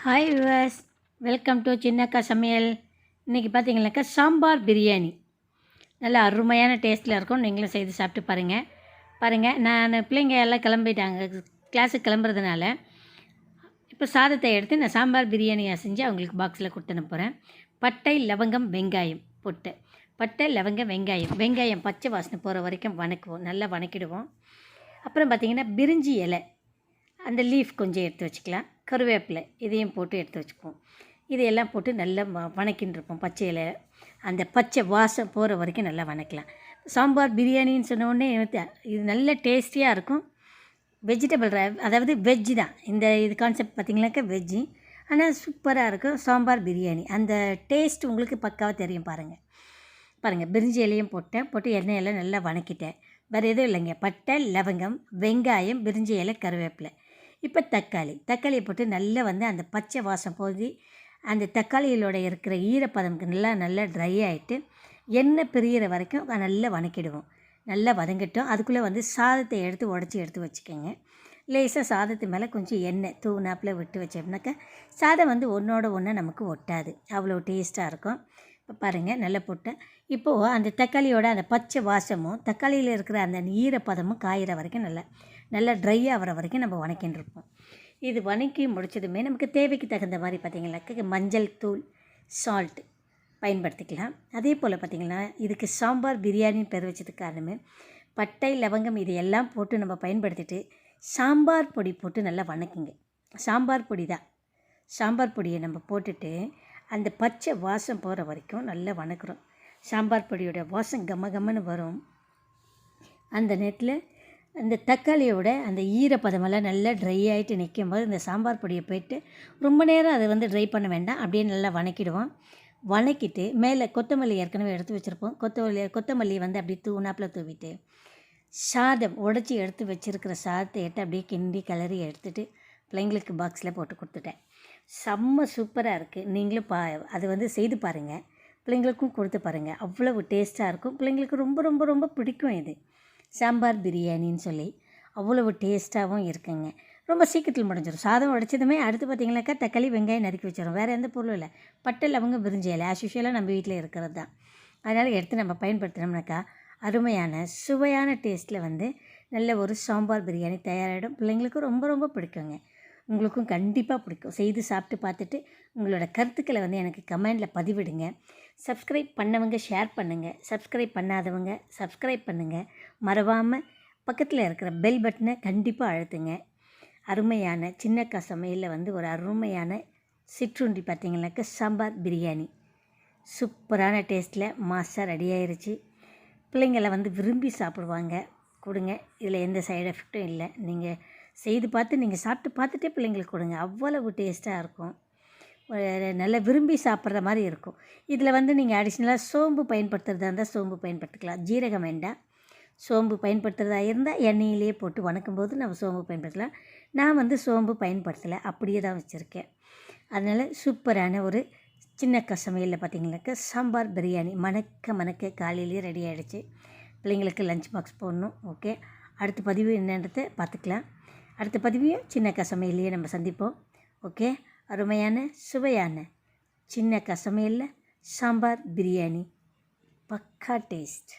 Hi viewers, welcome to சின்னக்கா சமையல். இன்றைக்கி பார்த்தீங்கன்னாக்கா சாம்பார் பிரியாணி நல்லா அருமையான டேஸ்ட்டில் இருக்கும். நீங்களும் செய்து சாப்பிட்டு பாருங்கள். நான் பிள்ளைங்க எல்லாம் கிளம்பிட்டாங்க, கிளாஸுக்கு கிளம்புறதுனால இப்போ சாதத்தை எடுத்து நான் சாம்பார் பிரியாணியாக செஞ்சு அவங்களுக்கு பாக்ஸில் கொடுத்து அனுப்புகிறேன். பட்டை, லவங்கம், வெங்காயம் போட்டு பட்டை, லவங்கம், வெங்காயம் பச்சை வாசனை போகிற வரைக்கும் வணக்குவோம், நல்லா வணக்கிடுவோம். அப்புறம் பார்த்திங்கன்னா பிரிஞ்சி இலை, அந்த லீஃப் கொஞ்சம் எடுத்து வச்சுக்கலாம். கருவேப்பிலை இதையும் போட்டு எடுத்து வச்சுக்குவோம். இதையெல்லாம் போட்டு நல்லா வணக்கின்னு இருப்போம். பச்சை இலை அந்த பச்சை வாசம் போகிற வரைக்கும் நல்லா வணக்கலாம். சாம்பார் பிரியாணின்னு சொன்னோடனே இது நல்ல டேஸ்டியாக இருக்கும். வெஜிடபிள் அதாவது வெஜ்ஜு தான் இது கான்செப்ட் பார்த்திங்கனாக்கா வெஜ்ஜு, ஆனால் சூப்பராக இருக்கும் சாம்பார் பிரியாணி. அந்த டேஸ்ட் உங்களுக்கு பக்காவாக தெரியும். பாருங்கள் பிரிஞ்சி இலையும் போட்டு எண்ணெயெல்லாம் நல்லா வணக்கிட்டேன். வேறு எதுவும் இல்லைங்க. பட்டை, லவங்கம், வெங்காயம், பிரிஞ்சி இலை, கருவேப்பிலை. இப்போ தக்காளியை போட்டு நல்லா அந்த பச்சை வாசம் போய் அந்த தக்காளிகளோட இருக்கிற ஈரப்பதம்க்கு நல்லா ட்ரை ஆகிட்டு எண்ணெய் பிரியிற வரைக்கும் நல்லா வதக்கிடுவோம். நல்லா வதங்கட்டும். அதுக்குள்ளே சாதத்தை உடச்சி எடுத்து வச்சுக்கோங்க. லேசாக சாதத்து மேலே கொஞ்சம் எண்ணெய் தூணாப்பில் விட்டு வச்சோம்னாக்கா சாதம் ஒன்றோட ஒன்று நமக்கு ஒட்டாது, அவ்வளோ டேஸ்ட்டாக இருக்கும். இப்போ பாருங்கள் நல்லா போட்டேன். இப்போது அந்த தக்காளியோட அந்த பச்சை வாசமும் தக்காளியில் இருக்கிற அந்த ஈரப்பதமும் காயிற வரைக்கும் நல்லா ட்ரை ஆகிற வரைக்கும் நம்ம வணக்கின்னு இருப்போம். இது வணக்கி முடிச்சதுமே நமக்கு தேவைக்கு தகுந்த மாதிரி பார்த்திங்கனாக்கா மஞ்சள் தூள், சால்ட் பயன்படுத்திக்கலாம். அதே போல் பார்த்திங்கன்னா இதுக்கு சாம்பார் பிரியாணின்னு பேர் வச்சதுக்கு காரணமே பட்டை, லவங்கம் இது எல்லாம் போட்டு நம்ம பயன்படுத்திட்டு சாம்பார் பொடி போட்டு நல்லா வணக்குங்க. சாம்பார் பொடி தான். சாம்பார் பொடியை நம்ம போட்டுட்டு அந்த பச்சை வாசம் போகிற வரைக்கும் நல்லா வணக்குறோம். சாம்பார் பொடியோட வாசம் கம்மன்னு வரும். அந்த நேரத்தில் அந்த தக்காளியோட அந்த ஈரப்பதமெல்லாம் நல்லா ட்ரை ஆகிட்டு நிற்கும்போது இந்த சாம்பார் பொடியை போய்ட்டு ரொம்ப நேரம் அதை ட்ரை பண்ண வேண்டாம், அப்படியே நல்லா வணக்கிடுவோம். வணக்கிட்டு மேலே கொத்தமல்லி ஏற்கனவே எடுத்து வச்சுருப்போம். கொத்தமல்லி அப்படியே தூணாப்பில் தூவிட்டு சாதம் உடச்சி எடுத்து வச்சுருக்கிற சாதத்தை அப்படியே கிண்டி கிளறி எடுத்துகிட்டு பிள்ளைங்களுக்கு பாக்ஸில் போட்டு கொடுத்துட்டேன். செம்ம சூப்பராக இருக்குது. நீங்களும் அது செய்து பாருங்கள், பிள்ளைங்களுக்கும் கொடுத்து பாருங்கள். அவ்வளவு டேஸ்ட்டாக இருக்கும். பிள்ளைங்களுக்கு ரொம்ப ரொம்ப ரொம்ப பிடிக்கும். இது சாம்பார் பிரியாணின்னு சொல்லி அவ்வளவு டேஸ்ட்டாகவும் இருக்குங்க. ரொம்ப சீக்கிரத்தில் முடிஞ்சிடும். சாதம் உடைச்சதுமே அடுத்து பார்த்திங்கனாக்கா தக்காளி, வெங்காயம் நறுக்கி வச்சிடும். வேறு எந்த பொருளும் இல்லை. பட்டை, லவங்கம், பிரிஞ்சி இலை ஆஸ் யூஷுவலாக நம்ம வீட்டில் இருக்கிறது தான். அதனால் எடுத்து நம்ம பயன்படுத்தினோம்னாக்கா அருமையான சுவையான டேஸ்ட்டில் நல்ல ஒரு சாம்பார் பிரியாணி தயாராகிடும். பிள்ளைங்களுக்கும் ரொம்ப ரொம்ப பிடிக்குங்க. உங்களுக்கும் கண்டிப்பாக பிடிக்கும். செய்து சாப்பிட்டு பார்த்துட்டு உங்களோட கருத்துக்களை எனக்கு கமெண்டில் பதிவிடுங்க. சப்ஸ்கிரைப் பண்ணவங்க ஷேர் பண்ணுங்கள், சப்ஸ்கிரைப் பண்ணாதவங்க சப்ஸ்கிரைப் பண்ணுங்கள். மறவாமல் பக்கத்தில் இருக்கிற பெல் பட்டனை கண்டிப்பாக அழுத்துங்க. அருமையான சின்னக்கா சமையலில் ஒரு அருமையான சிற்றுண்டி பார்த்திங்கனாக்கா சாம்பார் பிரியாணி சூப்பரான டேஸ்ட்டில் மாஸாக ரெடி ஆயிடுச்சு. பிள்ளைங்களை விரும்பி சாப்பிடுவாங்க. கொடுங்க, இதில் எந்த சைடு எஃபெக்டும் இல்லை. நீங்கள் செய்து பார்த்து நீங்கள் சாப்பிட்டு பார்த்துட்டே பிள்ளைங்களுக்கு கொடுங்க. அவ்வளவு டேஸ்ட்டாக இருக்கும். நல்லா விரும்பி சாப்பிட்ற மாதிரி இருக்கும். இதில் நீங்கள் அடிஷ்னலாக சோம்பு பயன்படுத்துகிறதா இருந்தால் சோம்பு பயன்படுத்திக்கலாம். ஜீரகம் வேண்டாம். சோம்பு பயன்படுத்துகிறதா இருந்தால் எண்ணெயிலேயே போட்டு வணக்கும்போது நம்ம சோம்பு பயன்படுத்தலாம். நான் சோம்பு பயன்படுத்தலை, அப்படியே தான் வச்சுருக்கேன். அதனால் சூப்பரான ஒரு சின்னக்கா சமையலில் பார்த்திங்கனாக்கா சாம்பார் பிரியாணி மணக்க காலையிலேயே ரெடி ஆகிடுச்சு. பிள்ளைங்களுக்கு லஞ்ச் பாக்ஸ் போடணும். ஓகே, அடுத்த பதிவு என்னன்றதை பார்த்துக்கலாம். அடுத்த பதிவையும் சின்னக்கா சமையல்லையே நம்ம சந்திப்போம். ஓகே, அருமையான சுவையான சின்னக்கா சமையலில் சாம்பார் பிரியாணி பக்கா டேஸ்ட்.